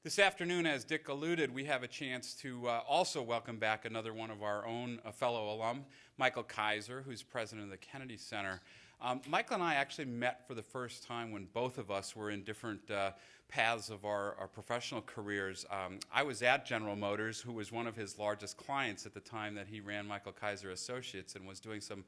This afternoon, as Dick alluded, we have a chance to also welcome back another one of our own fellow alum, Michael Kaiser, who's president of the Kennedy Center. Michael and I actually met for the first time when both of us were in different paths of our professional careers. I was at General Motors, who was one of his largest clients at the time that he ran Michael Kaiser Associates and was doing some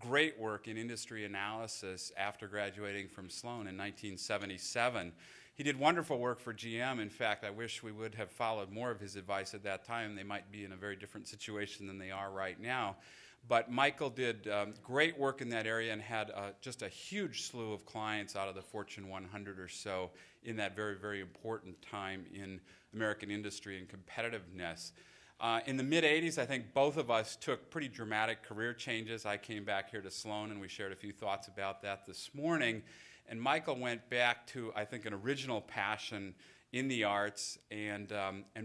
great work in industry analysis after graduating from Sloan in 1977. He did wonderful work for GM. In fact, I wish we would have followed more of his advice at that time. They might be in a very different situation than they are right now. But Michael did great work in that area and had just a huge slew of clients out of the Fortune 100 or so in that very, very important time in American industry and competitiveness. In the mid-'80s, I think both of us took pretty dramatic career changes. I came back here to Sloan, and we shared a few thoughts about that this morning. And Michael went back to, I think, an original passion in the arts and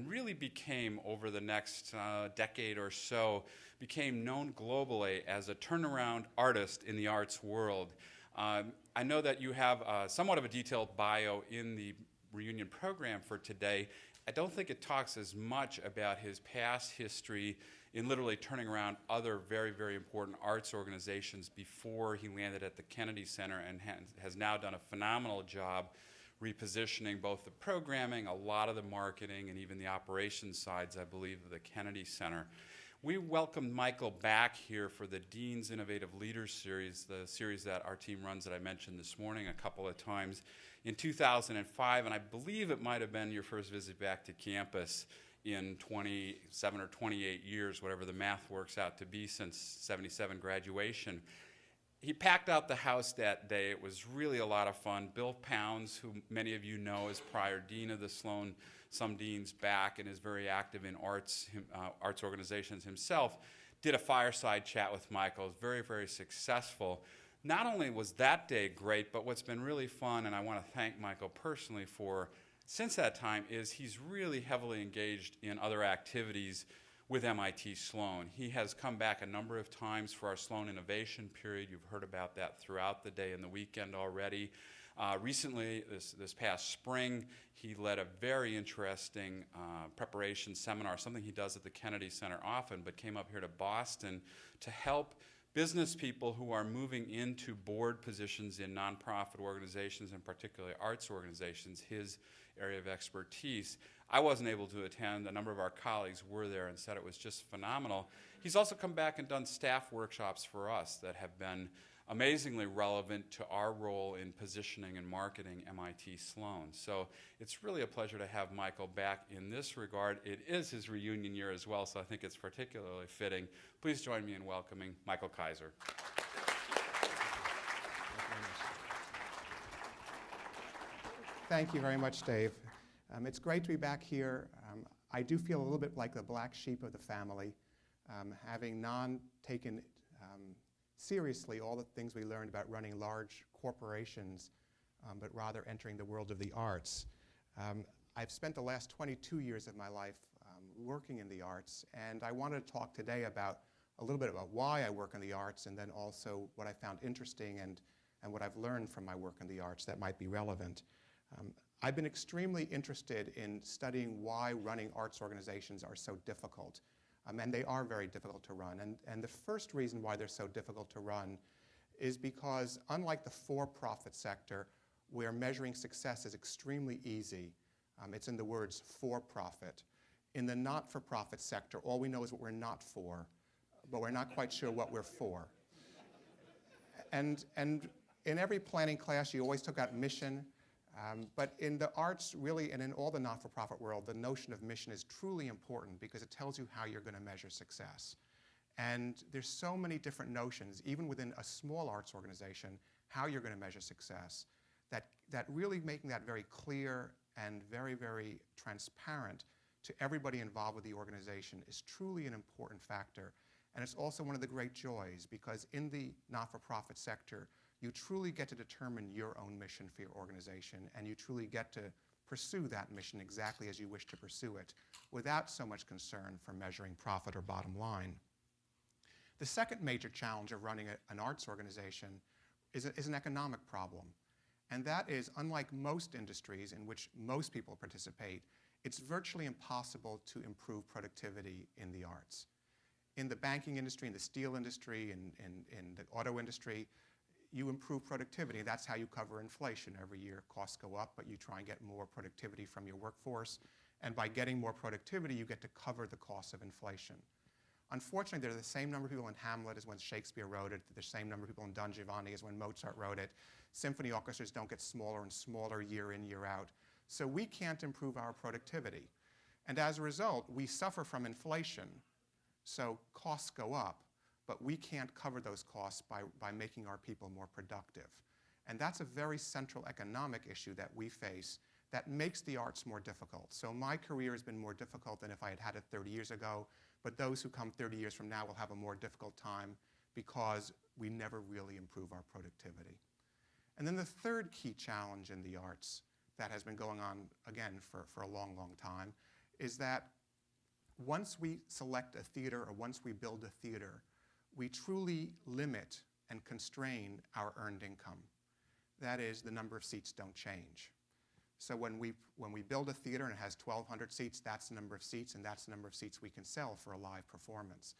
really became, over the next decade or so, became known globally as a turnaround artist in the arts world. I know that you have somewhat of a detailed bio in the reunion program for today. I don't think it talks as much about his past history in literally turning around other very, very important arts organizations before he landed at the Kennedy Center and has now done a phenomenal job repositioning both the programming, a lot of the marketing, and even the operations sides, I believe, of the Kennedy Center. We welcomed Michael back here for the Dean's Innovative Leaders Series, the series that our team runs that I mentioned this morning a couple of times, in 2005, and I believe it might have been your first visit back to campus in 27 or 28 years, whatever the math works out to be since 77 graduation. He packed out the house that day. It was really a lot of fun. Bill Pounds, who many of you know as prior dean of the Sloan, some deans back, and is very active in arts organizations himself, did a fireside chat with Michael. It was very, very successful. Not only was that day great, but what's been really fun, and I want to thank Michael personally for since that time, is he's really heavily engaged in other activities with MIT Sloan. He has come back a number of times for our Sloan Innovation Period. You've heard about that throughout the day and the weekend already. Recently, this past spring, he led a very interesting preparation seminar, something he does at the Kennedy Center often, but came up here to Boston to help business people who are moving into board positions in nonprofit organizations, and particularly arts organizations, his area of expertise. I wasn't able to attend. A number of our colleagues were there and said it was just phenomenal. He's also come back and done staff workshops for us that have been amazingly relevant to our role in positioning and marketing MIT Sloan. So it's really a pleasure to have Michael back in this regard. It is his reunion year as well, so I think it's particularly fitting. Please join me in welcoming Michael Kaiser. Thank you very much, Dave. It's great to be back here. I do feel a little bit like the black sheep of the family, having taken seriously all the things we learned about running large corporations, but rather entering the world of the arts. I've spent the last 22 years of my life working in the arts, and I wanted to talk today about a little bit about why I work in the arts, and then also what I found interesting and what I've learned from my work in the arts that might be relevant. I've been extremely interested in studying why running arts organizations are so difficult. And they are very difficult to run. And the first reason why they're so difficult to run is because, unlike the for-profit sector, where measuring success is extremely easy, it's in the words for-profit. In the not-for-profit sector, all we know is what we're not for, but we're not quite sure what we're for. And in every planning class, you always took out mission. But in the arts, really, and in all the not-for-profit world, the notion of mission is truly important because it tells you how you're going to measure success. And there's so many different notions, even within a small arts organization, how you're going to measure success, that really making that very clear and very, very transparent to everybody involved with the organization is truly an important factor. And it's also one of the great joys, because in the not-for-profit sector, you truly get to determine your own mission for your organization, and you truly get to pursue that mission exactly as you wish to pursue it, without so much concern for measuring profit or bottom line. The second major challenge of running an arts organization is an economic problem. And that is, unlike most industries in which most people participate, it's virtually impossible to improve productivity in the arts. In the banking industry, in the steel industry, in the auto industry, you improve productivity. That's how you cover inflation. Every year costs go up, but you try and get more productivity from your workforce. And by getting more productivity, you get to cover the costs of inflation. Unfortunately, there are the same number of people in Hamlet as when Shakespeare wrote it, the same number of people in Don Giovanni as when Mozart wrote it. Symphony orchestras don't get smaller and smaller year in, year out. So we can't improve our productivity. And as a result, we suffer from inflation. So costs go up, but we can't cover those costs by making our people more productive. And that's a very central economic issue that we face that makes the arts more difficult. So my career has been more difficult than if I had had it 30 years ago, but those who come 30 years from now will have a more difficult time because we never really improve our productivity. And then the third key challenge in the arts that has been going on, again, for a long, long time, is that once we select a theater or once we build a theater, we truly limit and constrain our earned income. That is, the number of seats don't change. So when we build a theater and it has 1,200 seats, that's the number of seats, and that's the number of seats we can sell for a live performance.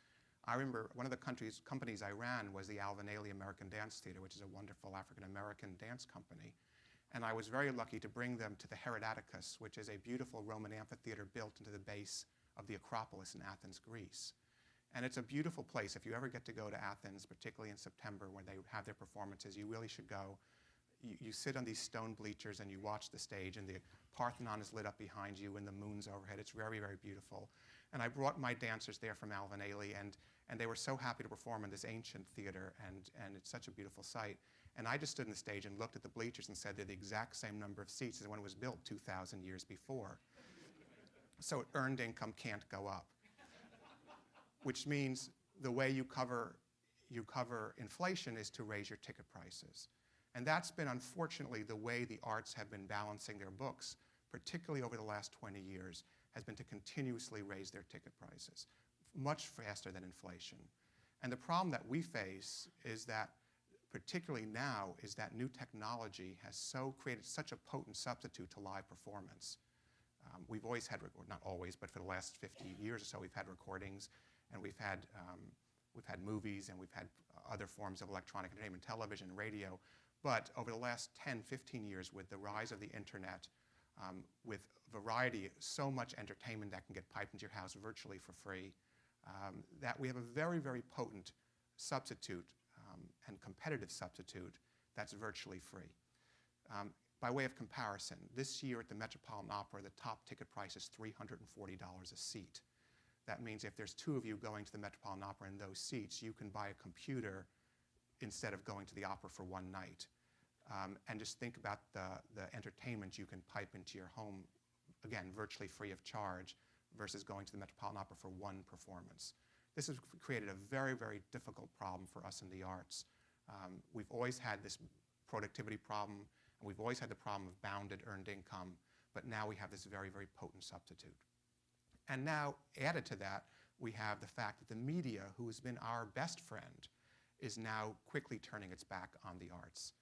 I remember one of the companies I ran was the Alvin Ailey American Dance Theater, which is a wonderful African-American dance company. And I was very lucky to bring them to the Herodaticus, which is a beautiful Roman amphitheater built into the base of the Acropolis in Athens, Greece. And it's a beautiful place. If you ever get to go to Athens, particularly in September when they have their performances, you really should go. You sit on these stone bleachers and you watch the stage, and the Parthenon is lit up behind you and the moon's overhead. It's very, very beautiful. And I brought my dancers there from Alvin Ailey, and they were so happy to perform in this ancient theater, and it's such a beautiful sight. And I just stood on the stage and looked at the bleachers and said they're the exact same number of seats as when it was built 2,000 years before. So earned income can't go up, which means the way you cover inflation is to raise your ticket prices. And that's been, unfortunately, the way the arts have been balancing their books, particularly over the last 20 years, has been to continuously raise their ticket prices, much faster than inflation. And the problem that we face is that, particularly now, is that new technology has created such a potent substitute to live performance. We've always had, not always, but for the last 50 years or so, we've had recordings, and we've had movies, and we've had other forms of electronic entertainment, television, radio. But over the last 10, 15 years, with the rise of the internet, with variety, so much entertainment that can get piped into your house virtually for free, that we have a very, very potent substitute and competitive substitute that's virtually free. By way of comparison, this year at the Metropolitan Opera, the top ticket price is $340 a seat. That means if there's two of you going to the Metropolitan Opera in those seats, you can buy a computer instead of going to the opera for one night. And just think about the entertainment you can pipe into your home, again, virtually free of charge, versus going to the Metropolitan Opera for one performance. This has created a very, very difficult problem for us in the arts. We've always had this productivity problem, and we've always had the problem of bounded earned income, but now we have this very, very potent substitute. And now, added to that, we have the fact that the media, who has been our best friend, is now quickly turning its back on the arts.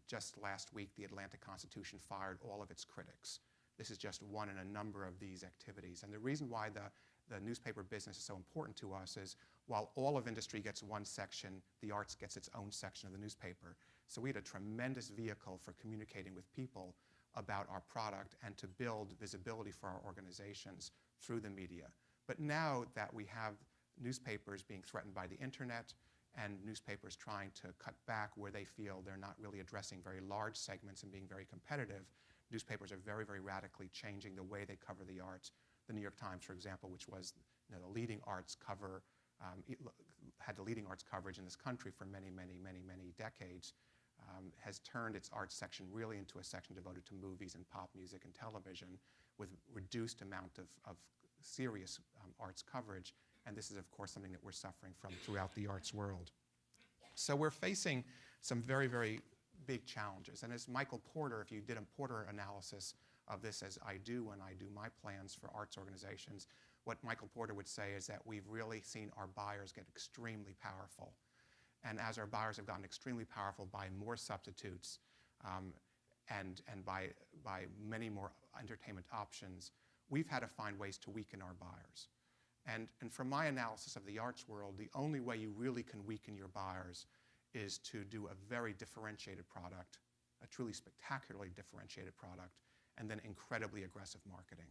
Just last week, the Atlanta Constitution fired all of its critics. This is just one in a number of these activities. And the reason why the newspaper business is so important to us is while all of industry gets one section, the arts gets its own section of the newspaper. So we had a tremendous vehicle for communicating with people about our product and to build visibility for our organizations through the media. But now that we have newspapers being threatened by the internet and newspapers trying to cut back where they feel they're not really addressing very large segments and being very competitive, newspapers are very, very radically changing the way they cover the arts. The New York Times, for example, which was the leading arts cover, had the leading arts coverage in this country for many, many, many, many decades, has turned its arts section really into a section devoted to movies and pop music and television with reduced amount of serious arts coverage. And this is, of course, something that we're suffering from throughout the arts world. So we're facing some very, very big challenges. And as Michael Porter, if you did a Porter analysis of this as I do when I do my plans for arts organizations, what Michael Porter would say is that we've really seen our buyers get extremely powerful. And as our buyers have gotten extremely powerful by more substitutes and by many more entertainment options, we've had to find ways to weaken our buyers. And from my analysis of the arts world, the only way you really can weaken your buyers is to do a very differentiated product, a truly spectacularly differentiated product, and then incredibly aggressive marketing.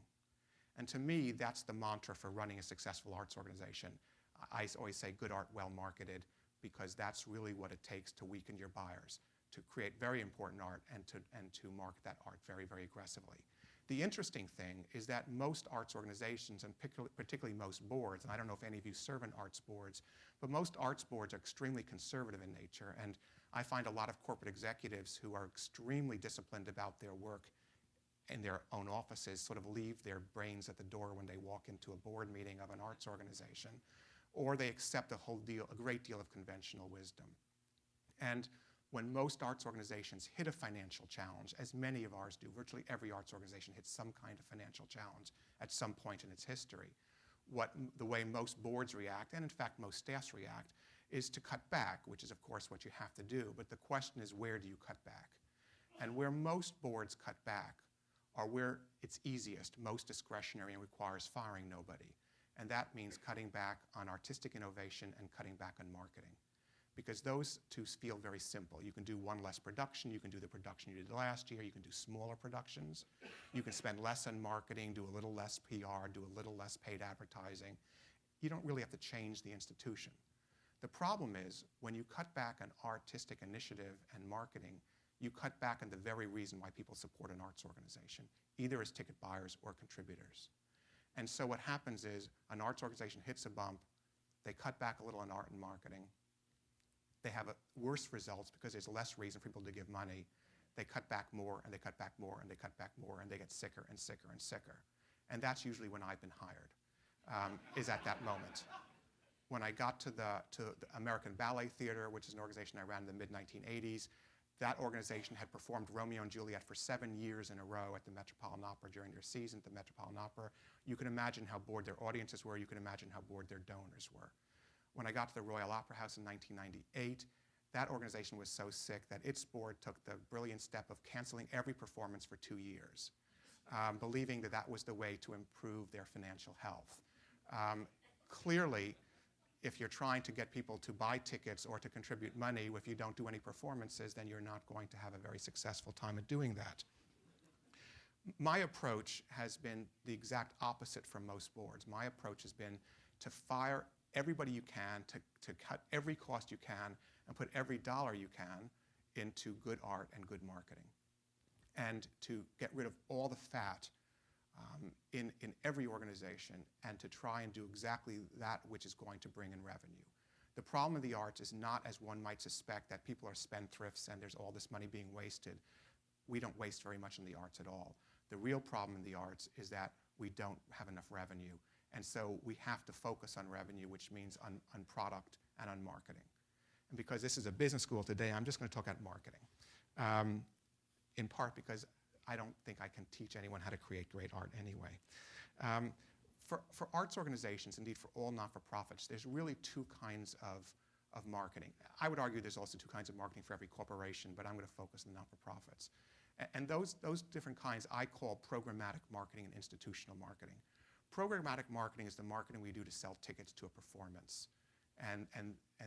And to me, that's the mantra for running a successful arts organization. I always say good art well marketed, because that's really what it takes to weaken your buyers, to create very important art and to market that art very, very aggressively. The interesting thing is that most arts organizations, and particularly most boards, and I don't know if any of you serve in arts boards, but most arts boards are extremely conservative in nature. And I find a lot of corporate executives who are extremely disciplined about their work in their own offices sort of leave their brains at the door when they walk into a board meeting of an arts organization, or they accept a great deal of conventional wisdom. And when most arts organizations hit a financial challenge, as many of ours do, virtually every arts organization hits some kind of financial challenge at some point in its history, the way most boards react, and in fact most staffs react, is to cut back, which is of course what you have to do. But the question is, where do you cut back? And where most boards cut back are where it's easiest, most discretionary, and requires firing nobody. And that means cutting back on artistic innovation and cutting back on marketing. Because those two feel very simple. You can do one less production, you can do the production you did last year, you can do smaller productions, you can spend less on marketing, do a little less PR, do a little less paid advertising. You don't really have to change the institution. The problem is, when you cut back on artistic initiative and marketing, you cut back on the very reason why people support an arts organization, either as ticket buyers or contributors. And so what happens is, an arts organization hits a bump, they cut back a little on art and marketing, they have worse results because there's less reason for people to give money. They cut back more, and they cut back more, and they cut back more, and they get sicker and sicker and sicker. And that's usually when I've been hired, is at that moment. When I got to the American Ballet Theater, which is an organization I ran in the mid-1980s, that organization had performed Romeo and Juliet for 7 years in a row at the Metropolitan Opera during their season at the Metropolitan Opera. You can imagine how bored their audiences were. You can imagine how bored their donors were. When I got to the Royal Opera House in 1998, that organization was so sick that its board took the brilliant step of canceling every performance for 2 years, believing that that was the way to improve their financial health. Clearly, if you're trying to get people to buy tickets or to contribute money, if you don't do any performances, then you're not going to have a very successful time at doing that. My approach has been the exact opposite from most boards. My approach has been to fire everybody you can, to cut every cost you can, and put every dollar you can into good art and good marketing, and to get rid of all the fat in every organization, and to try and do exactly that which is going to bring in revenue. The problem of the arts is not, as one might suspect, that people are spendthrifts and there's all this money being wasted. We don't waste very much in the arts at all. The real problem in the arts is that we don't have enough revenue. And so we have to focus on revenue, which means on product and on marketing. And because this is a business school today, I'm just going to talk about marketing, in part because I don't think I can teach anyone how to create great art anyway. For arts organizations, indeed for all not-for-profits, there's really two kinds of marketing. I would argue there's also two kinds of marketing for every corporation, but I'm going to focus on the not-for-profits. And those different kinds I call programmatic marketing and institutional marketing. Programmatic marketing is the marketing we do to sell tickets to a performance. And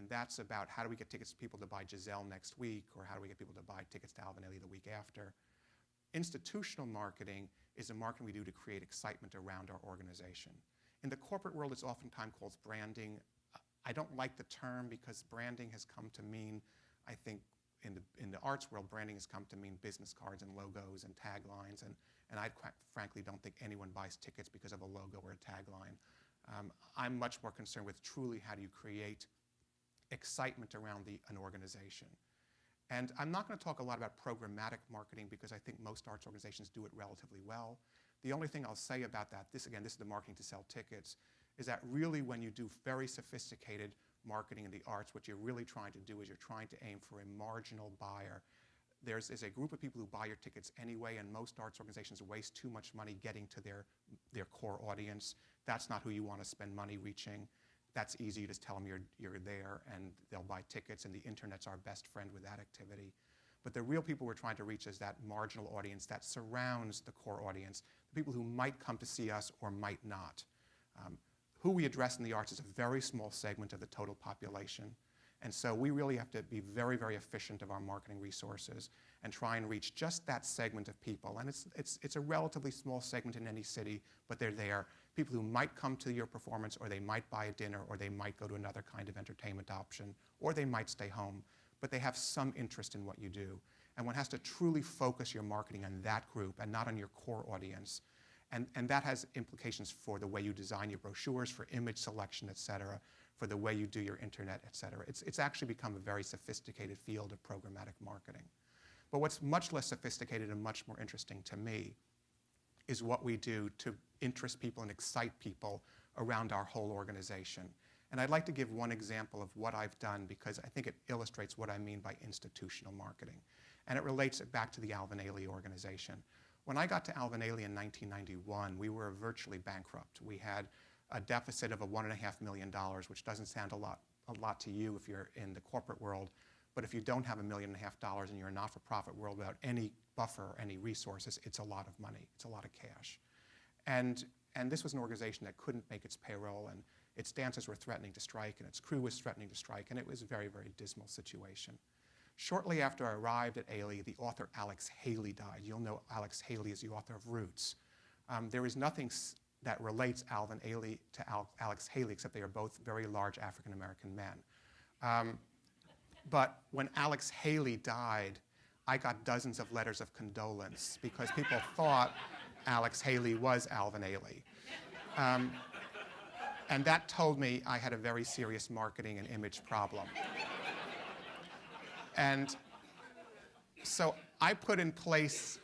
that's about how do we get tickets to people to buy Giselle next week, or how do we get people to buy tickets to Alvin Ailey the week after. Institutional marketing is a marketing we do to create excitement around our organization. In the corporate world, it's oftentimes called branding. I don't like the term because branding has come to mean, I think, in the arts world, branding has come to mean business cards and logos and taglines, and I frankly don't think anyone buys tickets because of a logo or a tagline. I'm much more concerned with truly how do you create excitement around an organization. And I'm not going to talk a lot about programmatic marketing because I think most arts organizations do it relatively well. The only thing I'll say about that, this is the marketing to sell tickets, is that really when you do very sophisticated marketing in the arts, what you're really trying to do is you're trying to aim for a marginal buyer. There's a group of people who buy your tickets anyway, and most arts organizations waste too much money getting to their core audience. That's not who you want to spend money reaching. That's easy. You just tell them you're there, and they'll buy tickets, and the internet's our best friend with that activity. But the real people we're trying to reach is that marginal audience that surrounds the core audience, the people who might come to see us or might not. Who we address in the arts is a very small segment of the total population. And so we really have to be very, very efficient of our marketing resources and try and reach just that segment of people. And it's a relatively small segment in any city, but they're there. People who might come to your performance, or they might buy a dinner, or they might go to another kind of entertainment option, or they might stay home, but they have some interest in what you do. And one has to truly focus your marketing on that group and not on your core audience. And that has implications for the way you design your brochures, for image selection, et cetera, for the way you do your internet, et cetera. It's actually become a very sophisticated field of programmatic marketing. But what's much less sophisticated and much more interesting to me is what we do to interest people and excite people around our whole organization. And I'd like to give one example of what I've done because I think it illustrates what I mean by institutional marketing. And it relates it back to the Alvin Ailey organization. When I got to Alvin Ailey in 1991, we were virtually bankrupt. We had a deficit of $1.5 million, which doesn't sound a lot to you if you're in the corporate world. But if you don't have $1.5 million and you're a not-for-profit world without any buffer or any resources, it's a lot of money. It's a lot of cash. And this was an organization that couldn't make its payroll, and its dancers were threatening to strike, and its crew was threatening to strike, and it was a very, very dismal situation. Shortly after I arrived at Ailey, the author Alex Haley died. You'll know Alex Haley is the author of Roots. There is nothing that relates Alvin Ailey to Alex Haley, except they are both very large African-American men. But when Alex Haley died, I got dozens of letters of condolence because people thought Alex Haley was Alvin Ailey. And that told me I had a very serious marketing and image problem. And so I put in place,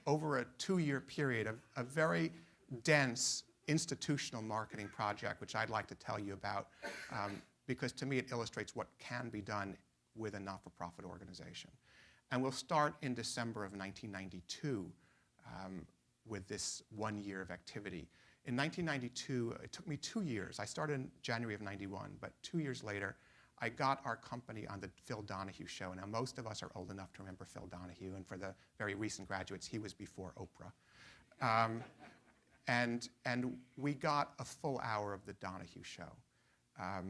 over a 2-year period, a very dense institutional marketing project, which I'd like to tell you about, because to me it illustrates what can be done with a not-for-profit organization. And we'll start in December of 1992 with this 1 year of activity. In 1992, it took me 2 years. I started in January of 91, but 2 years later, I got our company on the Phil Donahue show. Now, most of us are old enough to remember Phil Donahue, and for the very recent graduates, he was before Oprah. And we got a full hour of the Donahue show,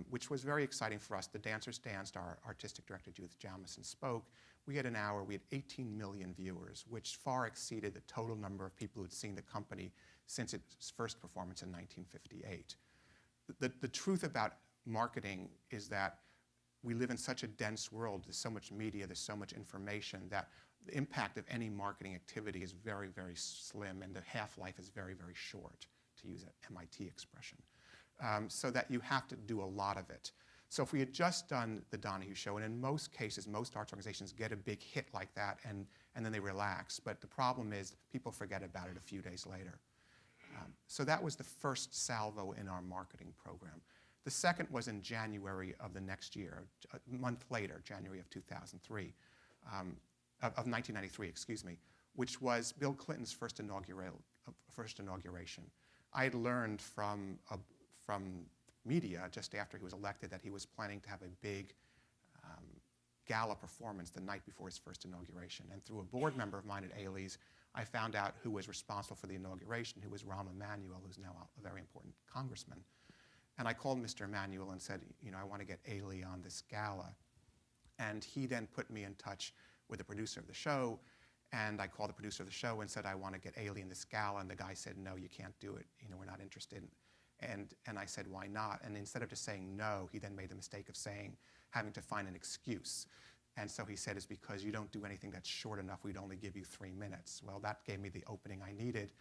which was very exciting for us. The dancers danced, our artistic director, Judith Jamison, spoke. We had an hour, we had 18 million viewers, which far exceeded the total number of people who had seen the company since its first performance in 1958. The truth about marketing is that we live in such a dense world, there's so much media, there's so much information, that the impact of any marketing activity is very, very slim, and the half-life is very, very short, to use an MIT expression. So that you have to do a lot of it. So if we had just done the Donahue show, and in most cases, most arts organizations get a big hit like that, and then they relax. But the problem is people forget about it a few days later. So that was the first salvo in our marketing program. The second was in January of the next year, a month later, January of 2003, of 1993, excuse me, which was Bill Clinton's first inauguration. I had learned from media just after he was elected that he was planning to have a big gala performance the night before his first inauguration. And through a board member of mine at Ailey's, I found out who was responsible for the inauguration, who was Rahm Emanuel, who's now a very important congressman. And I called Mr. Emanuel and said, you know, I want to get Ailey on this gala. And he then put me in touch with the producer of the show, and I called the producer of the show and said, I want to get Ailey in this gala, and the guy said, no, you can't do it, you know, we're not interested. And I said, why not? And instead of just saying no, he then made the mistake of having to find an excuse. And so he said, it's because you don't do anything that's short enough, we'd only give you 3 minutes. Well, that gave me the opening I needed.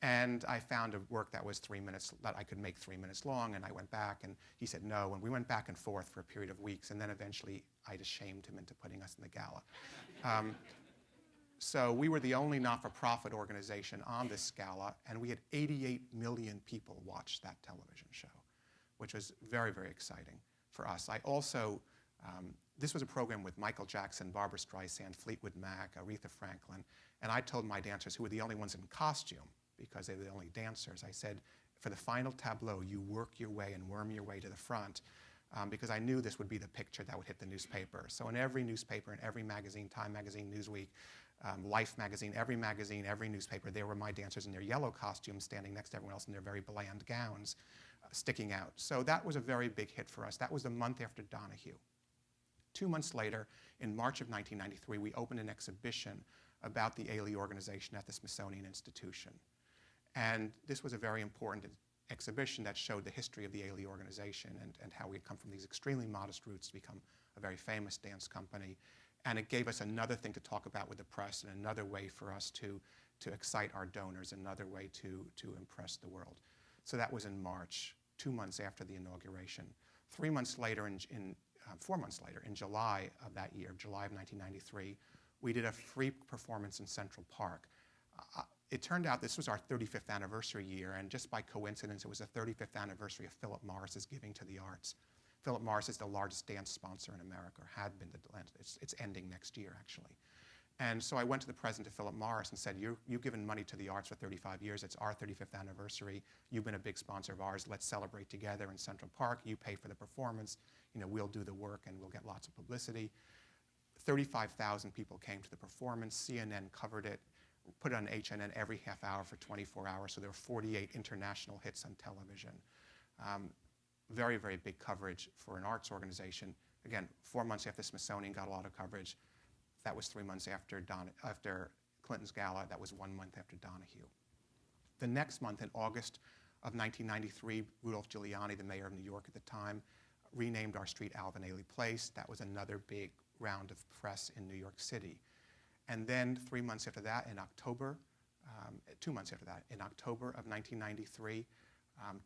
And I found a work that was 3 minutes, that I could make 3 minutes long, and I went back, and he said no, and we went back and forth for a period of weeks, and then eventually I just shamed him into putting us in the gala. So we were the only not-for-profit organization on this gala, and we had 88 million people watch that television show, which was very, very exciting for us. I also, this was a program with Michael Jackson, Barbra Streisand, Fleetwood Mac, Aretha Franklin, and I told my dancers, who were the only ones in costume, because they were the only dancers, I said, for the final tableau, you work your way and worm your way to the front, because I knew this would be the picture that would hit the newspaper. So in every newspaper, in every magazine, Time Magazine, Newsweek, Life magazine, every newspaper, there were my dancers in their yellow costumes standing next to everyone else in their very bland gowns, sticking out. So that was a very big hit for us. That was the month after Donahue. 2 months later, in March of 1993, we opened an exhibition about the Ailey organization at the Smithsonian Institution. And this was a very important exhibition that showed the history of the Ailey organization and how we had come from these extremely modest roots to become a very famous dance company. And it gave us another thing to talk about with the press and another way for us to excite our donors, another way to impress the world. So that was in March, 2 months after the inauguration. 4 months later, in July of that year, July of 1993, we did a free performance in Central Park. It turned out this was our 35th anniversary year, and just by coincidence, it was the 35th anniversary of Philip Morris's Giving to the Arts. Philip Morris is the largest dance sponsor in America, or had been. It's ending next year, actually. And so I went to the president of Philip Morris and said, you've given money to the arts for 35 years. It's our 35th anniversary. You've been a big sponsor of ours. Let's celebrate together in Central Park. You pay for the performance. We'll do the work, and we'll get lots of publicity. 35,000 people came to the performance. CNN covered it, put it on HNN every half hour for 24 hours. So there were 48 international hits on television. Very, very big coverage for an arts organization. Again, 4 months after the Smithsonian got a lot of coverage. That was 3 months after Clinton's gala. That was 1 month after Donahue. The next month, in August of 1993, Rudolph Giuliani, the mayor of New York at the time, renamed our street Alvin Ailey Place. That was another big round of press in New York City. And then 3 months after that, in October, 2 months after that, in October of 1993,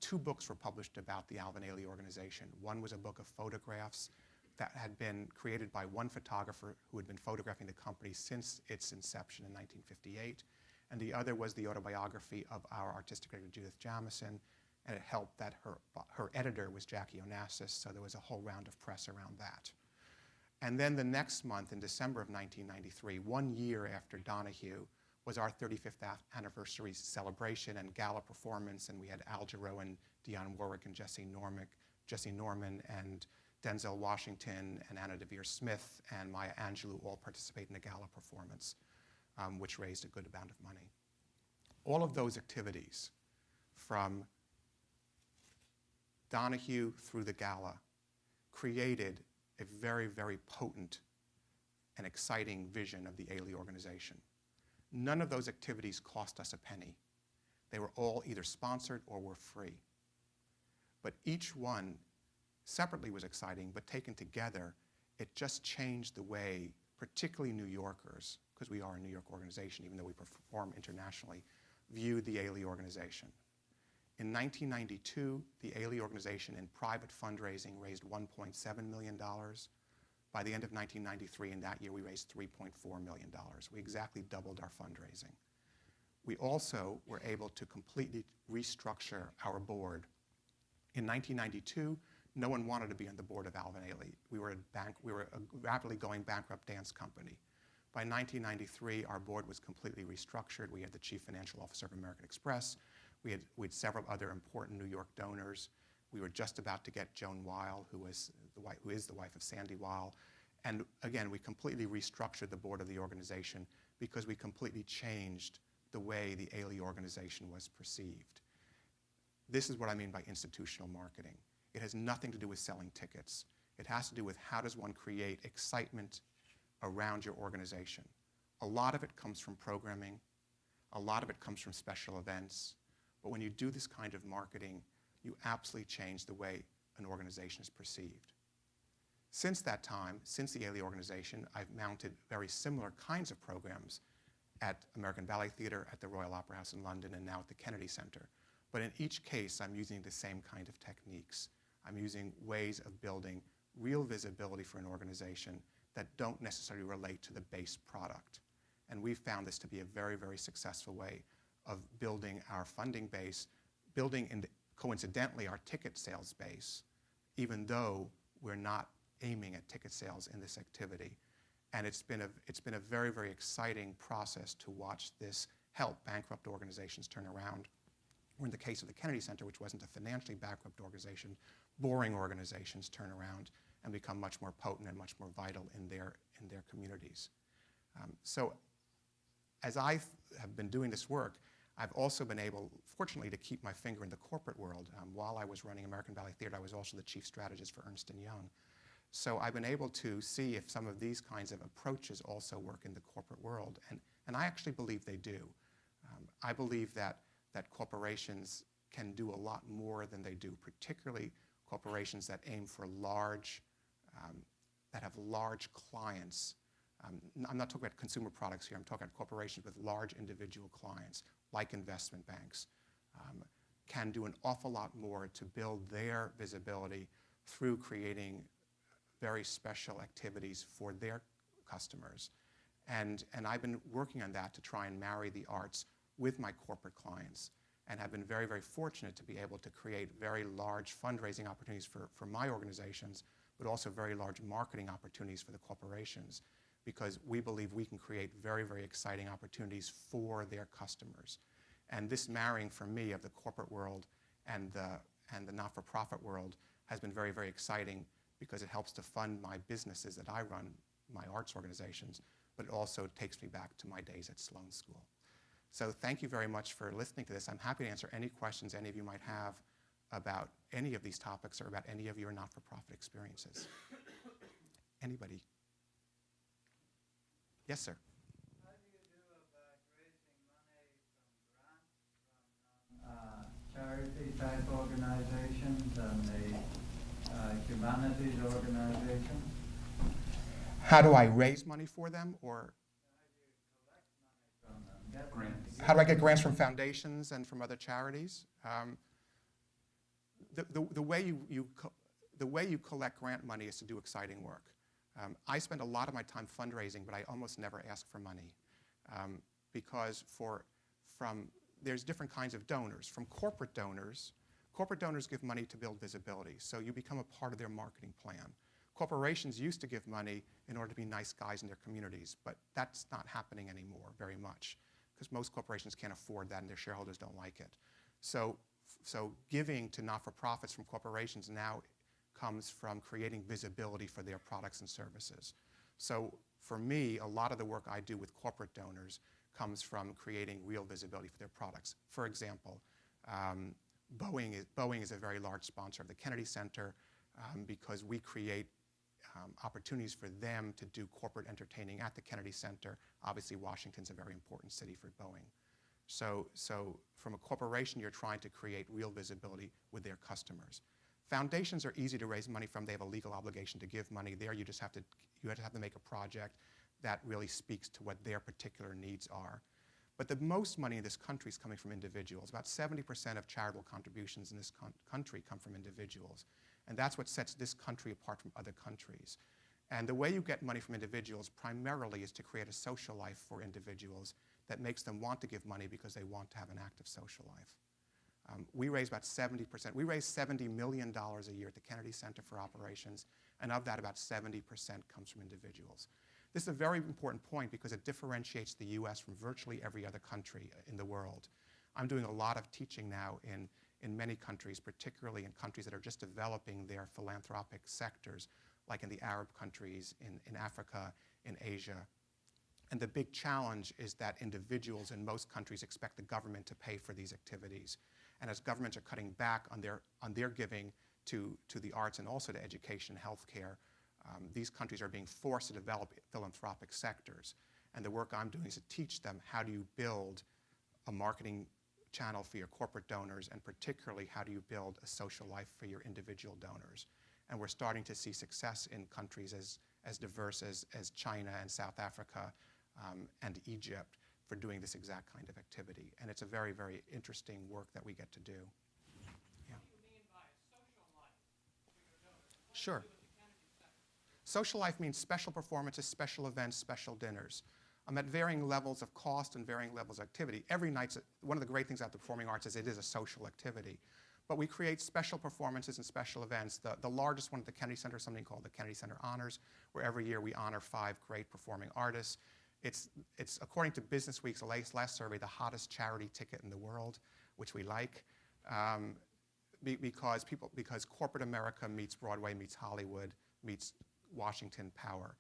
2 books were published about the Alvin Ailey organization. One was a book of photographs that had been created by one photographer who had been photographing the company since its inception in 1958. And the other was the autobiography of our artistic director, Judith Jamison. And it helped that her editor was Jackie Onassis, so there was a whole round of press around that. And then the next month, in December of 1993, 1 year after Donahue, was our 35th anniversary celebration and gala performance, and we had Al Jarreau and Dionne Warwick and Jesse Norman and Denzel Washington and Anna Deavere Smith and Maya Angelou all participate in the gala performance, which raised a good amount of money. All of those activities, from Donahue through the gala, created a very, very potent and exciting vision of the Ailey organization. None of those activities cost us a penny. They were all either sponsored or were free. But each one separately was exciting, but taken together, it just changed the way, particularly New Yorkers, because we are a New York organization, even though we perform internationally, viewed the Ailey organization. In 1992, the Ailey organization in private fundraising raised $1.7 million. By the end of 1993, in that year, we raised $3.4 million. We exactly doubled our fundraising. We also were able to completely restructure our board. In 1992, no one wanted to be on the board of Alvin Ailey. We were a rapidly going bankrupt dance company. By 1993, our board was completely restructured. We had the chief financial officer of American Express. We had several other important New York donors. We were just about to get Joan Weil, who is the wife of Sandy Weil. And again, we completely restructured the board of the organization because we completely changed the way the Ailey organization was perceived. This is what I mean by institutional marketing. It has nothing to do with selling tickets. It has to do with how does one create excitement around your organization. A lot of it comes from programming. A lot of it comes from special events. But when you do this kind of marketing, you absolutely change the way an organization is perceived. Since that time, since the Ailey organization, I've mounted very similar kinds of programs at American Ballet Theatre, at the Royal Opera House in London, and now at the Kennedy Center. But in each case, I'm using the same kind of techniques. I'm using ways of building real visibility for an organization that don't necessarily relate to the base product. And we've found this to be a very, very successful way of building our funding base, building, coincidentally, our ticket sales base, even though we're not aiming at ticket sales in this activity. And it's been a very, very exciting process to watch this help bankrupt organizations turn around. Or in the case of the Kennedy Center, which wasn't a financially bankrupt organization, boring organizations turn around and become much more potent and much more vital in their communities. So as I have been doing this work, I've also been able, fortunately, to keep my finger in the corporate world. While I was running American Valley Theater, I was also the chief strategist for Ernst & Young. So I've been able to see if some of these kinds of approaches also work in the corporate world, and I actually believe they do. I believe that corporations can do a lot more than they do, particularly corporations that aim for large, that have large clients. I'm not talking about consumer products here, I'm talking about corporations with large individual clients, like investment banks, can do an awful lot more to build their visibility through creating very special activities for their customers. And I've been working on that to try and marry the arts with my corporate clients, and have been very, very fortunate to be able to create very large fundraising opportunities for my organizations, but also very large marketing opportunities for the corporations, because we believe we can create very, very exciting opportunities for their customers. And this marrying for me of the corporate world and the not-for-profit world has been very, very exciting, because it helps to fund my businesses that I run, my arts organizations, but it also takes me back to my days at Sloan School. So thank you very much for listening to this. I'm happy to answer any questions any of you might have about any of these topics or about any of your not-for-profit experiences. Anybody? Yes, sir. How do you do about raising money from grants from charity-type organizations and the humanities organizations? How do I raise money for them, or How do you collect money from them? Get grants. how do I get grants from foundations and from other charities? The way you collect grant money is to do exciting work. I spend a lot of my time fundraising, but I almost never ask for money, because there's different kinds of donors. From corporate donors give money to build visibility, so you become a part of their marketing plan. Corporations used to give money in order to be nice guys in their communities, but that's not happening anymore very much, because most corporations can't afford that and their shareholders don't like it. So giving to not-for-profits from corporations now comes from creating visibility for their products and services. So for me, a lot of the work I do with corporate donors comes from creating real visibility for their products. For example, Boeing is a very large sponsor of the Kennedy Center, because we create opportunities for them to do corporate entertaining at the Kennedy Center. Obviously, Washington's a very important city for Boeing. So from a corporation, you're trying to create real visibility with their customers. Foundations are easy to raise money from. They have a legal obligation to give money. There, you have to make a project that really speaks to what their particular needs are. But the most money in this country is coming from individuals. About 70% of charitable contributions in this country come from individuals. And that's what sets this country apart from other countries. And the way you get money from individuals primarily is to create a social life for individuals that makes them want to give money because they want to have an active social life. We raise about 70%. We raise $70 million a year at the Kennedy Center for operations, and of that, about 70% comes from individuals. This is a very important point because it differentiates the U.S. from virtually every other country in the world. I'm doing a lot of teaching now in many countries, particularly in countries that are just developing their philanthropic sectors, like in the Arab countries, in Africa, in Asia. And the big challenge is that individuals in most countries expect the government to pay for these activities. And as governments are cutting back on their giving to the arts and also to education, healthcare, these countries are being forced to develop philanthropic sectors. And the work I'm doing is to teach them how do you build a marketing channel for your corporate donors, and particularly how do you build a social life for your individual donors. And we're starting to see success in countries as diverse as China and South Africa and Egypt for doing this exact kind of activity. And it's a very, very interesting work that we get to do. Yeah. What do you mean by social life for your donors? Sure. What do you do at the Kennedy Center? Social life means special performances, special events, special dinners. At varying levels of cost and varying levels of activity. Every night's, one of the great things about the performing arts is it is a social activity. But we create special performances and special events. The largest one at the Kennedy Center is something called the Kennedy Center Honors, where every year we honor 5 great performing artists. It's according to Business Week's last survey, the hottest charity ticket in the world, which we like, because corporate America meets Broadway, meets Hollywood, meets Washington power.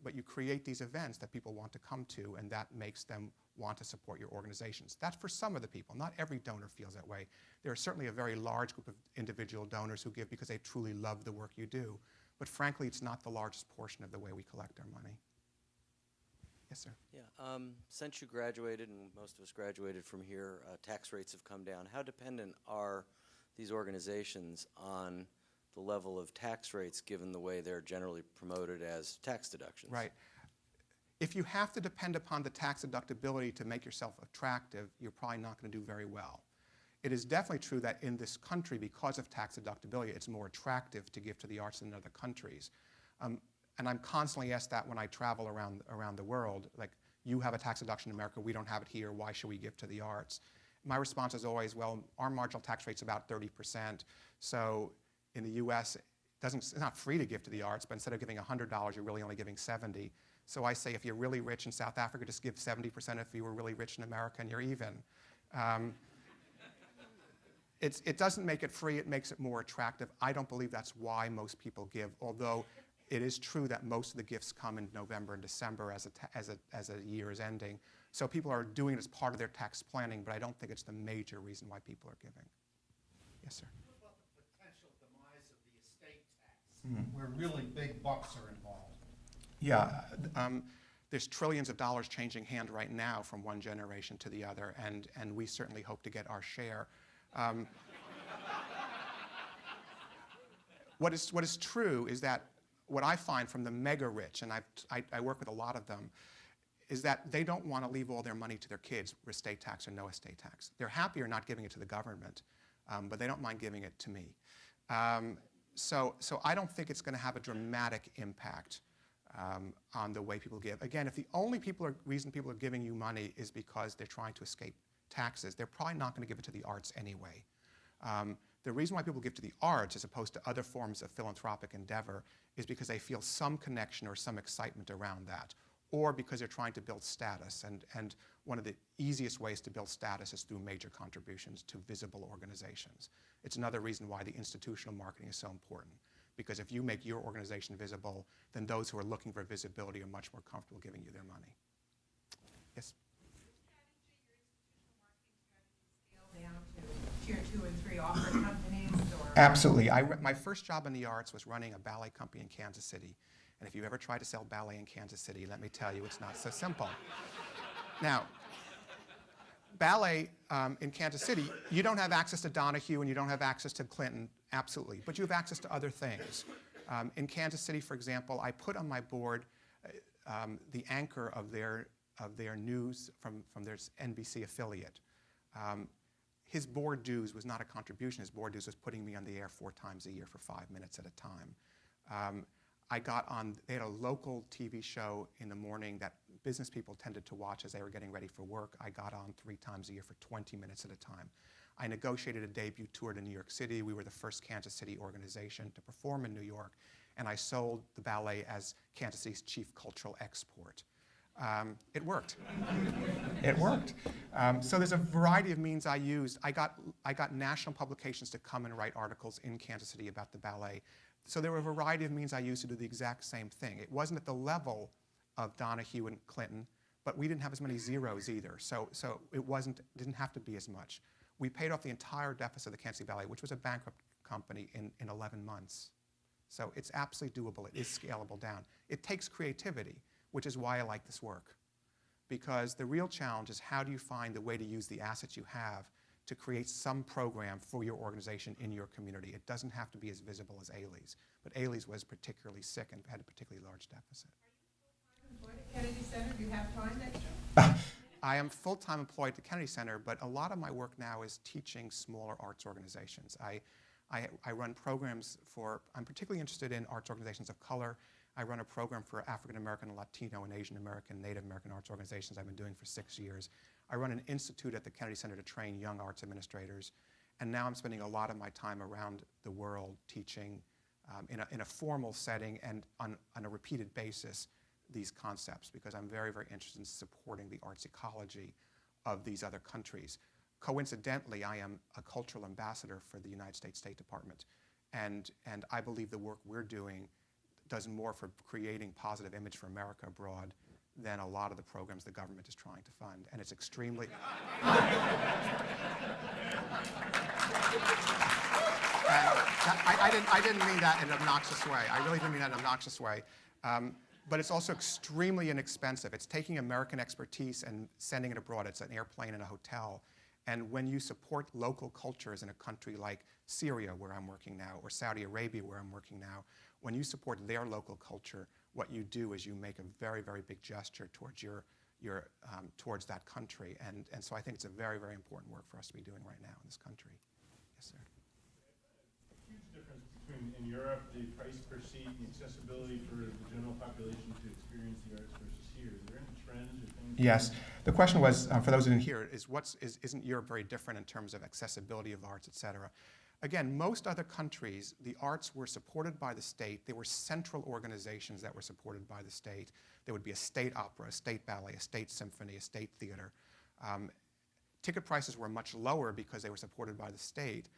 But you create these events that people want to come to, and that makes them want to support your organizations. That's for some of the people. Not every donor feels that way. There are certainly a very large group of individual donors who give because they truly love the work you do. But frankly, it's not the largest portion of the way we collect our money. Yes, sir. Yeah. Since you graduated, and most of us graduated from here, tax rates have come down. How dependent are these organizations on the level of tax rates given the way they're generally promoted as tax deductions? Right. If you have to depend upon the tax deductibility to make yourself attractive, you're probably not going to do very well. It is definitely true that in this country, because of tax deductibility, it's more attractive to give to the arts than in other countries. And I'm constantly asked that when I travel around the world, like, you have a tax deduction in America, we don't have it here, why should we give to the arts? My response is always, well, our marginal tax rate's about 30%, so in the US, it's not free to give to the arts, but instead of giving $100, you're really only giving 70. So I say, if you're really rich in South Africa, just give 70%. If you were really rich in America, and you're even. It doesn't make it free, it makes it more attractive. I don't believe that's why most people give, although it is true that most of the gifts come in November and December as a year is ending. So people are doing it as part of their tax planning, but I don't think it's the major reason why people are giving. Yes, sir. What about the potential demise of the estate tax, where really big bucks are involved? Yeah, there's trillions of dollars changing hand right now from one generation to the other, and we certainly hope to get our share. What is true is that what I find from the mega rich, and I work with a lot of them, is that they don't want to leave all their money to their kids, estate tax or no estate tax. They're happier not giving it to the government, but they don't mind giving it to me. So I don't think it's going to have a dramatic impact on the way people give. Again, if the only reason people are giving you money is because they're trying to escape taxes, they're probably not going to give it to the arts anyway. The reason why people give to the arts as opposed to other forms of philanthropic endeavor is because they feel some connection or some excitement around that, or because they're trying to build status. And one of the easiest ways to build status is through major contributions to visible organizations. It's another reason why the institutional marketing is so important, because if you make your organization visible, then those who are looking for visibility are much more comfortable giving you their money. Yes? Down to tier 2 and 3 offer companies? Or? Absolutely. My first job in the arts was running a ballet company in Kansas City. And if you ever try to sell ballet in Kansas City, let me tell you, it's not so simple. Now, ballet in Kansas City, you don't have access to Donahue and you don't have access to Clinton, absolutely. But you have access to other things. In Kansas City, for example, I put on my board the anchor of their news from their NBC affiliate. His board dues was not a contribution. His board dues was putting me on the air 4 times a year for 5 minutes at a time. They had a local TV show in the morning that business people tended to watch as they were getting ready for work. I got on 3 times a year for 20 minutes at a time. I negotiated a debut tour to New York City. We were the first Kansas City organization to perform in New York, and I sold the ballet as Kansas City's chief cultural export. It worked. It worked. So there's a variety of means I used. I got national publications to come and write articles in Kansas City about the ballet. So there were a variety of means I used to do the exact same thing. It wasn't at the level of Donahue and Clinton, but we didn't have as many zeros either. So it didn't have to be as much. We paid off the entire deficit of the Kansas City Ballet, which was a bankrupt company, in 11 months. So it's absolutely doable. It is scalable down. It takes creativity, which is why I like this work. Because the real challenge is, how do you find the way to use the assets you have to create some program for your organization in your community? It doesn't have to be as visible as Ailey's, but Ailey's was particularly sick and had a particularly large deficit. Are you full-time employed at Kennedy Center? Do you have time extra? I am full-time employed at the Kennedy Center, but a lot of my work now is teaching smaller arts organizations. I run programs I'm particularly interested in arts organizations of color. I run a program for African American, Latino, and Asian American, Native American arts organizations I've been doing for 6 years. I run an institute at the Kennedy Center to train young arts administrators. And now I'm spending a lot of my time around the world teaching in a formal setting and on a repeated basis these concepts, because I'm very, very interested in supporting the arts ecology of these other countries. Coincidentally, I am a cultural ambassador for the United States State Department. And I believe the work we're doing does more for creating positive image for America abroad than a lot of the programs the government is trying to fund. And it's extremely... I didn't mean that in an obnoxious way. I really didn't mean that in an obnoxious way. But it's also extremely inexpensive. It's taking American expertise and sending it abroad. It's an airplane and a hotel. And when you support local cultures in a country like Syria, where I'm working now, or Saudi Arabia, where I'm working now, when you support their local culture, what you do is you make a very, very big gesture towards towards that country. And so I think it's a very, very important work for us to be doing right now in this country. Yes, sir. Huge difference between, in Europe, the price per seat, the accessibility for the general population to experience the arts versus here. Is there any trends or things? Yes. The question was, for those who didn't hear, isn't Europe very different in terms of accessibility of arts, et cetera? Again, most other countries, the arts were supported by the state. There were central organizations that were supported by the state. There would be a state opera, a state ballet, a state symphony, a state theater. Ticket prices were much lower because they were supported by the state.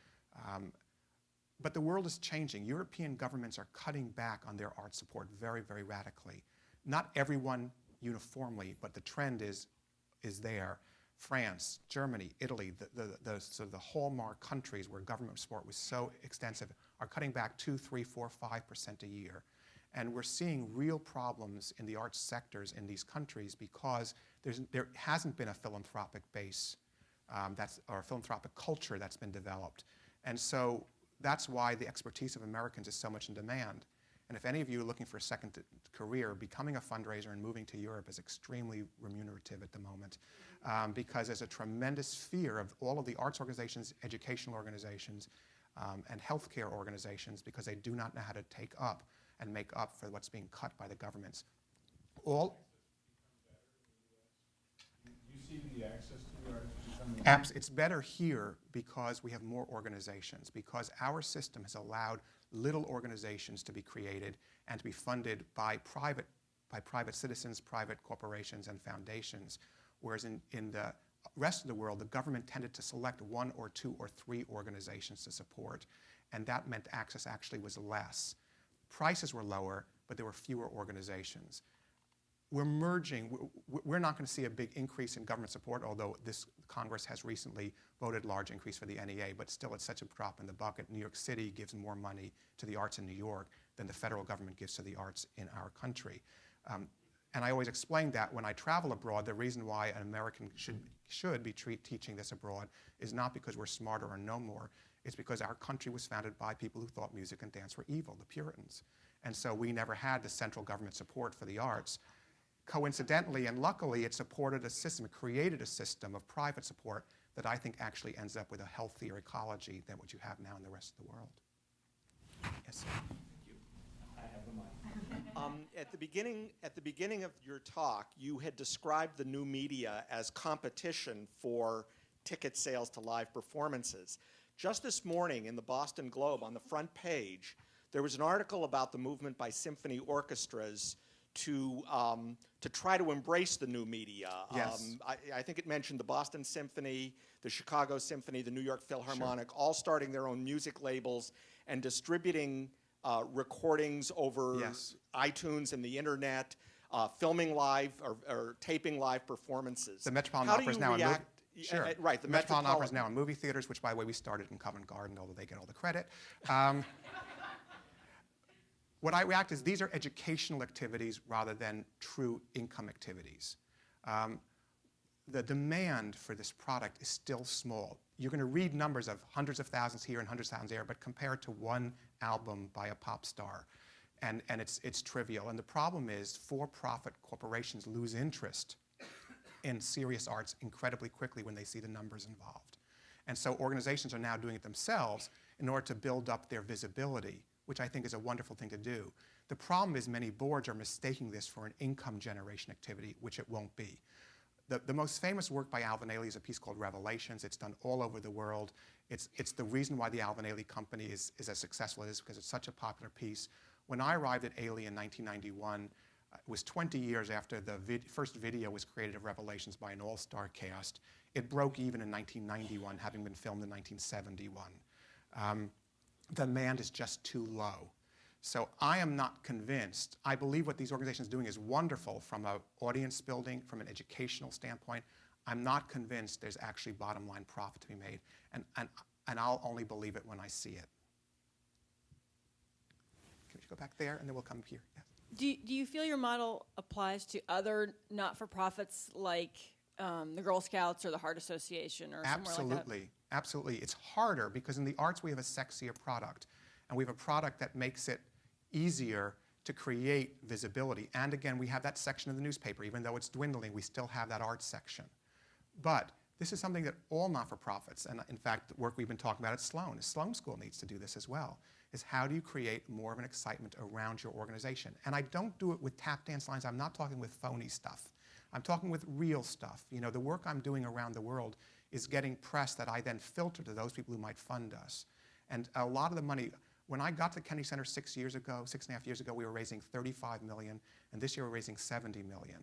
But the world is changing. European governments are cutting back on their art support very, very radically. Not everyone uniformly, but the trend is there. France, Germany, Italy, sort of the hallmark countries where government support was so extensive are cutting back 2, 3, 4, 5% a year. And we're seeing real problems in the arts sectors in these countries because there hasn't been a philanthropic base or a philanthropic culture that's been developed. And so that's why the expertise of Americans is so much in demand. And if any of you are looking for a second career, becoming a fundraiser and moving to Europe is extremely remunerative at the moment because there's a tremendous fear of all of the arts organizations, educational organizations, and healthcare organizations because they do not know how to take up and make up for what's being cut by the governments. Do you see the access to the arts becoming... It's better here because we have more organizations, because our system has allowed little organizations to be created and to be funded by private citizens, private corporations, and foundations, whereas in the rest of the world, the government tended to select 1 or 2 or 3 organizations to support, and that meant access actually was less. Prices were lower, but there were fewer organizations. We're merging. We're not going to see a big increase in government support, although this Congress has recently voted large increase for the NEA, but still it's such a drop in the bucket. New York City gives more money to the arts in New York than the federal government gives to the arts in our country. And I always explain that when I travel abroad, the reason why an American should be teaching this abroad is not because we're smarter or know more. It's because our country was founded by people who thought music and dance were evil, the Puritans. And so we never had the central government support for the arts. Coincidentally and luckily, it supported a system, it created a system of private support that I think actually ends up with a healthier ecology than what you have now in the rest of the world. Yes, sir. I have the mic. At the beginning of your talk, you had described the new media as competition for ticket sales to live performances. Just this morning in the Boston Globe, on the front page, there was an article about the movement by symphony orchestras to try to embrace the new media. Yes. I think it mentioned the Boston Symphony, the Chicago Symphony, the New York Philharmonic, all starting their own music labels and distributing recordings over iTunes and the internet, filming live or taping live performances. The Metropolitan Opera is now in movie. Sure. Right. The Metropolitan Opera is now in movie theaters, which, by the way, we started in Covent Garden, although they get all the credit. What I react is these are educational activities rather than true income activities. The demand for this product is still small. You're going to read numbers of hundreds of thousands here and hundreds of thousands there, but compare it to one album by a pop star, and it's trivial. And the problem is for-profit corporations lose interest in serious arts incredibly quickly when they see the numbers involved. And so organizations are now doing it themselves in order to build up their visibility, which I think is a wonderful thing to do. The problem is many boards are mistaking this for an income generation activity, which it won't be. The most famous work by Alvin Ailey is a piece called Revelations. It's done all over the world. It's the reason why the Alvin Ailey Company is as successful as it is, because it's such a popular piece. When I arrived at Ailey in 1991, it was 20 years after the first video was created of Revelations by an all-star cast. It broke even in 1991, having been filmed in 1971. The demand is just too low. So I am not convinced. I believe what these organizations are doing is wonderful from an audience building, from an educational standpoint. I'm not convinced there's actually bottom line profit to be made. And I'll only believe it when I see it. Can we go back there and then we'll come here? Yes. Do you feel your model applies to other not-for-profits like the Girl Scouts or the Heart Association or somewhere like that? Absolutely. Absolutely. It's harder because in the arts we have a sexier product. And we have a product that makes it easier to create visibility. And again, we have that section of the newspaper. Even though it's dwindling, we still have that arts section. But this is something that all not-for-profits, and in fact, the work we've been talking about at Sloan School needs to do this as well, is how do you create more of an excitement around your organization? And I don't do it with tap dance lines. I'm not talking with phony stuff. I'm talking with real stuff. You know, the work I'm doing around the world is getting press that I then filter to those people who might fund us. And a lot of the money, when I got to the Kennedy Center 6.5 years ago, we were raising $35 million, and this year we're raising $70 million.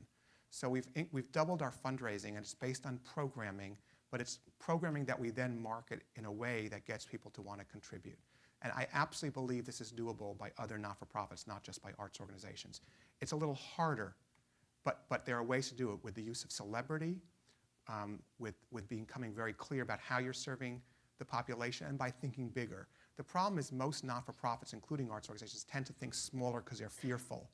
So we've doubled our fundraising, and it's based on programming, but it's programming that we then market in a way that gets people to want to contribute. And I absolutely believe this is doable by other not-for-profits, not just by arts organizations. It's a little harder, but there are ways to do it with the use of celebrity, with becoming very clear about how you're serving the population, and by thinking bigger. The problem is most not-for-profits, including arts organizations, tend to think smaller because they're fearful,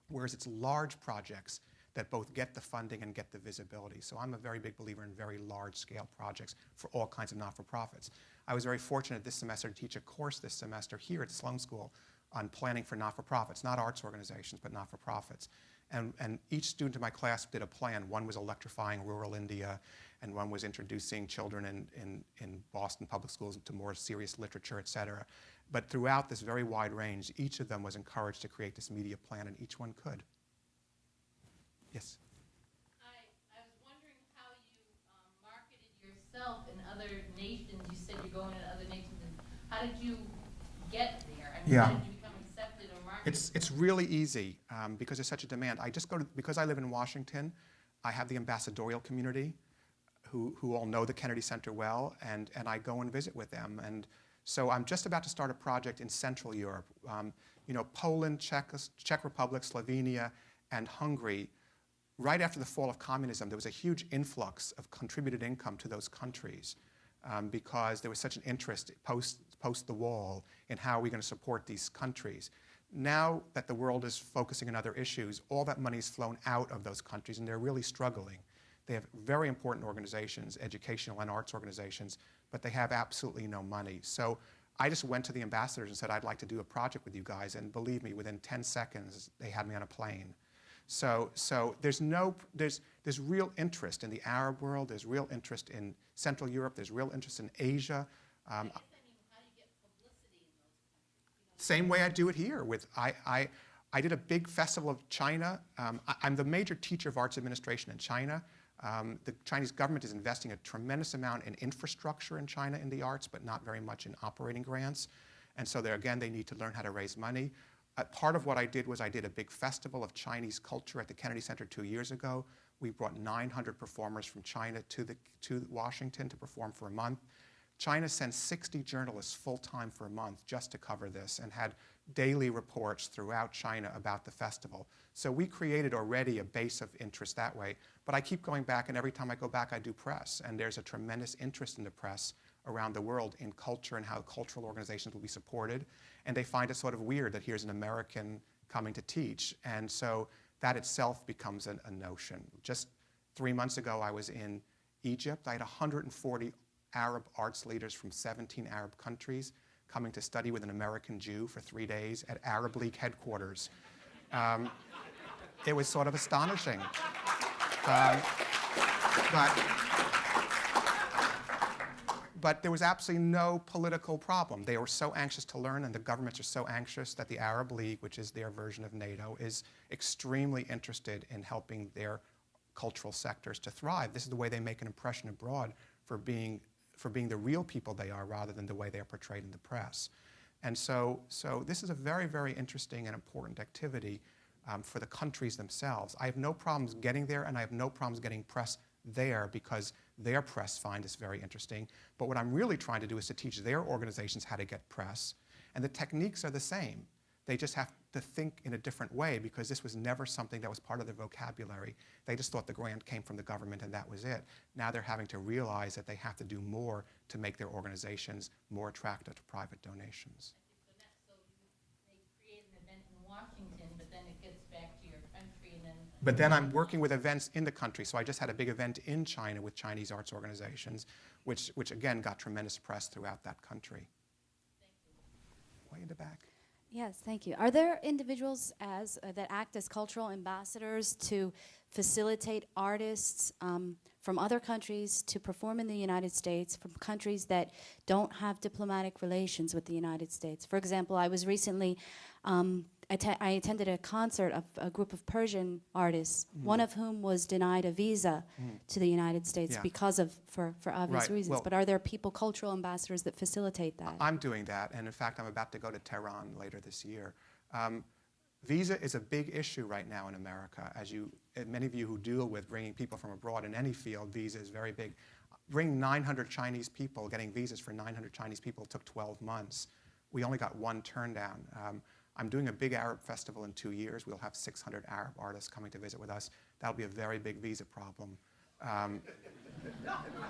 whereas it's large projects that both get the funding and get the visibility. So I'm a very big believer in very large-scale projects for all kinds of not-for-profits. I was very fortunate this semester to teach a course this semester here at Sloan School on planning for not-for-profits, not arts organizations, but not-for-profits. And each student in my class did a plan. One was electrifying rural India, and one was introducing children in Boston public schools to more serious literature, et cetera. But throughout this very wide range, each of them was encouraged to create this media plan, and each one could. Yes? I was wondering how you marketed yourself in other nations. You said you're going to other nations. And how did you get there? I mean, how did you become accepted or marketed? It's really easy because there's such a demand. I just go to, because I live in Washington, I have the ambassadorial community who all know the Kennedy Center well, and I go and visit with them. And so I'm just about to start a project in Central Europe. You know, Poland, Czech Republic, Slovenia, and Hungary. Right after the fall of communism, there was a huge influx of contributed income to those countries because there was such an interest post the wall in how are we going to support these countries. Now that the world is focusing on other issues, all that money is flown out of those countries, and they're really struggling. They have very important organizations, educational and arts organizations, but they have absolutely no money. So I just went to the ambassadors and said, I'd like to do a project with you guys, and believe me, within 10 seconds, they had me on a plane. So there's real interest in the Arab world. There's real interest in Central Europe. There's real interest in Asia. I guess I mean, how do you get publicity in those countries? Same way I do it here. I did a big festival of China. I'm the major teacher of arts administration in China. The Chinese government is investing a tremendous amount in infrastructure in China in the arts, but not very much in operating grants. And so there again, they need to learn how to raise money. Part of what I did was I did a big festival of Chinese culture at the Kennedy Center 2 years ago. We brought 900 performers from China to Washington to perform for a month. China sent 60 journalists full-time for a month just to cover this and had daily reports throughout China about the festival. So we created already a base of interest that way. But I keep going back, and every time I go back, I do press. And there's a tremendous interest in the press around the world in culture and how cultural organizations will be supported. And they find it sort of weird that here's an American coming to teach. And so that itself becomes a notion. Just 3 months ago, I was in Egypt. I had 140 Arab arts leaders from 17 Arab countries coming to study with an American Jew for 3 days at Arab League headquarters. It was sort of astonishing. But there was absolutely no political problem. They were so anxious to learn, and the governments are so anxious that the Arab League, which is their version of NATO, is extremely interested in helping their cultural sectors to thrive. This is the way they make an impression abroad for being the real people they are rather than the way they are portrayed in the press. And so this is a very, very interesting and important activity for the countries themselves. I have no problems getting there, and I have no problems getting press there because their press find this very interesting. But what I'm really trying to do is to teach their organizations how to get press. And the techniques are the same. They just have to think in a different way because this was never something that was part of their vocabulary. They just thought the grant came from the government and that was it. Now they're having to realize that they have to do more to make their organizations more attractive to private donations. So they create an event in Washington, but then it gets back to your country and then... But then I'm working with events in the country. So I just had a big event in China with Chinese arts organizations, which again got tremendous press throughout that country. Thank you. Way in the back. Yes, thank you. Are there individuals that act as cultural ambassadors to facilitate artists from other countries to perform in the United States, from countries that don't have diplomatic relations with the United States? For example, I was recently, I attended a concert of a group of Persian artists, one of whom was denied a visa to the United States because of, for obvious reasons. Well, but are there people, cultural ambassadors, that facilitate that? I'm doing that, and in fact, I'm about to go to Tehran later this year. Visa is a big issue right now in America. As many of you who deal with bringing people from abroad in any field, visa is very big. Bringing 900 Chinese people, getting visas for 900 Chinese people took 12 months. We only got one turn down. I'm doing a big Arab festival in 2 years. We'll have 600 Arab artists coming to visit with us. That'll be a very big visa problem.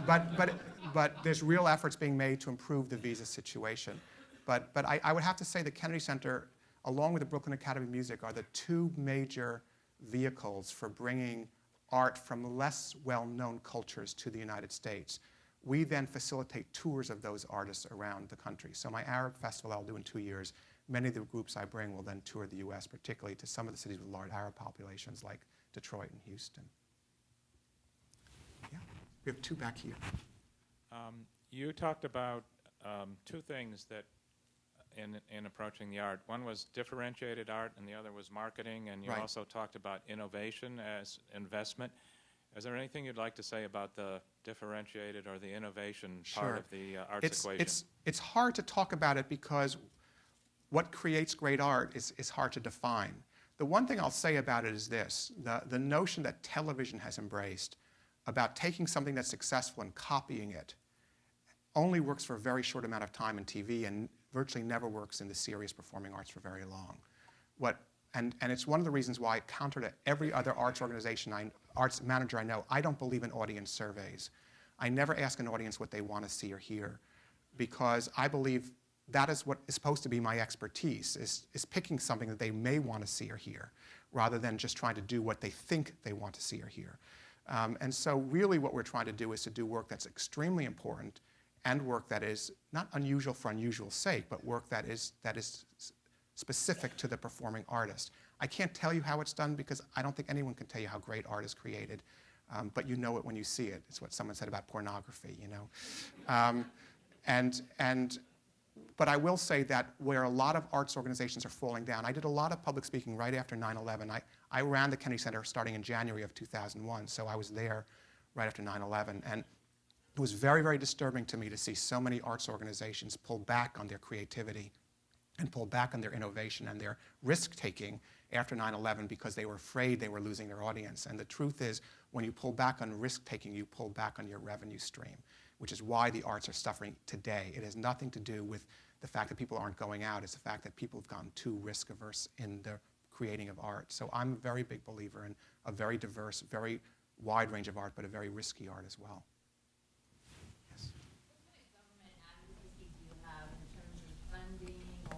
But there's real efforts being made to improve the visa situation. But I would have to say the Kennedy Center, along with the Brooklyn Academy of Music, are the two major vehicles for bringing art from less well-known cultures to the United States. We then facilitate tours of those artists around the country. So my Arab festival I'll do in 2 years, many of the groups I bring will then tour the US, particularly to some of the cities with large Arab populations like Detroit and Houston. Yeah, we have two back here. You talked about two things that in approaching the art. One was differentiated art and the other was marketing, and you also talked about innovation as investment. Is there anything you'd like to say about the differentiated or the innovation part of the arts equation? It's hard to talk about it because what creates great art is hard to define. The one thing I'll say about it is this: the notion that television has embraced about taking something that's successful and copying it only works for a very short amount of time in TV and virtually never works in the serious performing arts for very long. And it's one of the reasons why, counter to every other arts organization, arts manager I know, I don't believe in audience surveys. I never ask an audience what they want to see or hear, because I believe that is what is supposed to be my expertise, is picking something that they may want to see or hear, rather than just trying to do what they think they want to see or hear. And so really what we're trying to do is to do work that's extremely important, and work that is not unusual for unusual sake, but work that is specific to the performing artist. I can't tell you how it's done because I don't think anyone can tell you how great art is created, but you know it when you see it. It's what someone said about pornography, you know. But I will say that where a lot of arts organizations are falling down, I did a lot of public speaking right after 9/11. I ran the Kennedy Center starting in January of 2001, so I was there right after 9/11. And it was very, very disturbing to me to see so many arts organizations pull back on their creativity and pull back on their innovation and their risk-taking after 9/11 because they were afraid they were losing their audience. And the truth is, when you pull back on risk-taking, you pull back on your revenue stream, which is why the arts are suffering today. It has nothing to do with the fact that people aren't going out. It's the fact that people have gotten too risk-averse in the creating of art. So I'm a very big believer in a very diverse, very wide range of art, but a very risky art as well.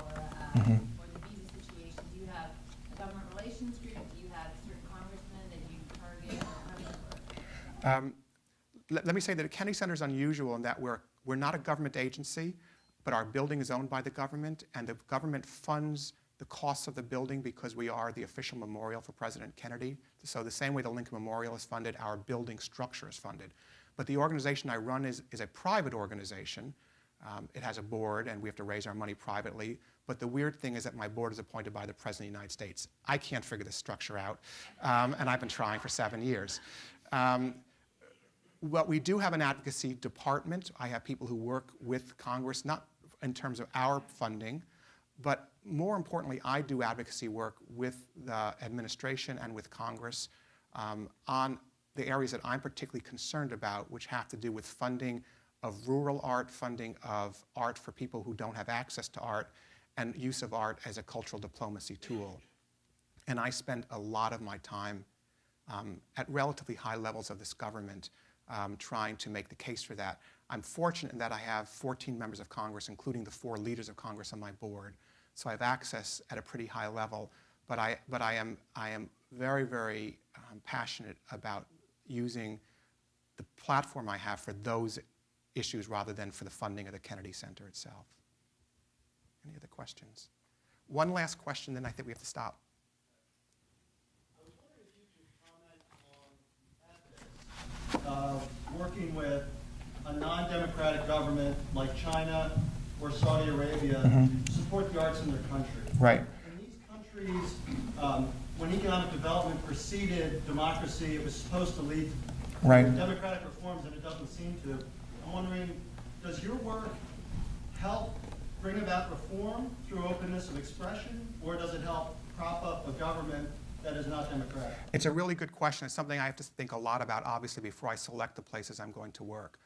Or the visa situation? Do you have a government relations group? Do you have certain congressmen that you target? Or how does it work? Let me say that the Kennedy Center is unusual in that we're not a government agency, but our building is owned by the government, and the government funds the costs of the building because we are the official memorial for President Kennedy. So the same way the Lincoln Memorial is funded, our building structure is funded. But the organization I run is a private organization. It has a board, and we have to raise our money privately. But the weird thing is that my board is appointed by the President of the United States. I can't figure this structure out, and I've been trying for 7 years. Well, we do have an advocacy department. I have people who work with Congress, not in terms of our funding, but more importantly, I do advocacy work with the administration and with Congress on the areas that I'm particularly concerned about, which have to do with funding of rural art, funding of art for people who don't have access to art, and use of art as a cultural diplomacy tool. And I spend a lot of my time at relatively high levels of this government trying to make the case for that. I'm fortunate in that I have 14 members of Congress, including the 4 leaders of Congress on my board, so I have access at a pretty high level. But I am very, very passionate about using the platform I have for those issues rather than for the funding of the Kennedy Center itself. Any other questions? One last question, then I think we have to stop. Working with a non-democratic government like China or Saudi Arabia support the arts in their country. Right. In these countries, when economic development preceded democracy, it was supposed to lead to democratic reforms, and it doesn't seem to. I'm wondering, does your work help bring about reform through openness of expression, or does it help prop up a government that is not democratic? It's a really good question. It's something I have to think a lot about, obviously, before I select the places I'm going to work.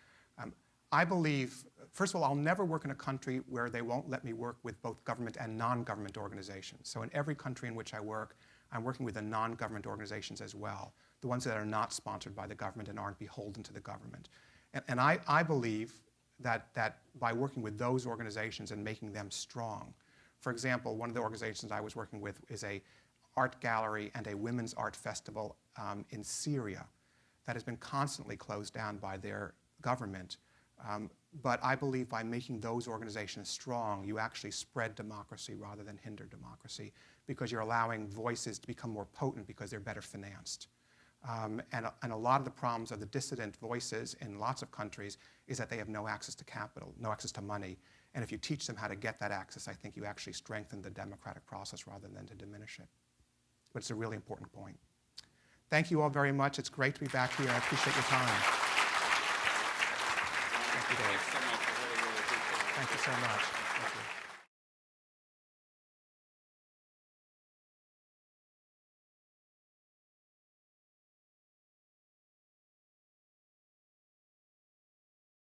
I believe, first of all, I'll never work in a country where they won't let me work with both government and non-government organizations. So in every country in which I work, I'm working with the non-government organizations as well, the ones that are not sponsored by the government and aren't beholden to the government. And I believe that by working with those organizations and making them strong, for example, one of the organizations I was working with is a art gallery and a women's art festival in Syria that has been constantly closed down by their government. But I believe by making those organizations strong, you actually spread democracy rather than hinder democracy, because you're allowing voices to become more potent because they're better financed. And a lot of the problems of the dissident voices in lots of countries is that they have no access to capital, no access to money. And if you teach them how to get that access, I think you actually strengthen the democratic process rather than to diminish it. But it's a really important point. Thank you all very much. It's great to be back here. I appreciate your time. Thank you, Dave. Thanks so much. I really, really appreciate it. Thank you so much.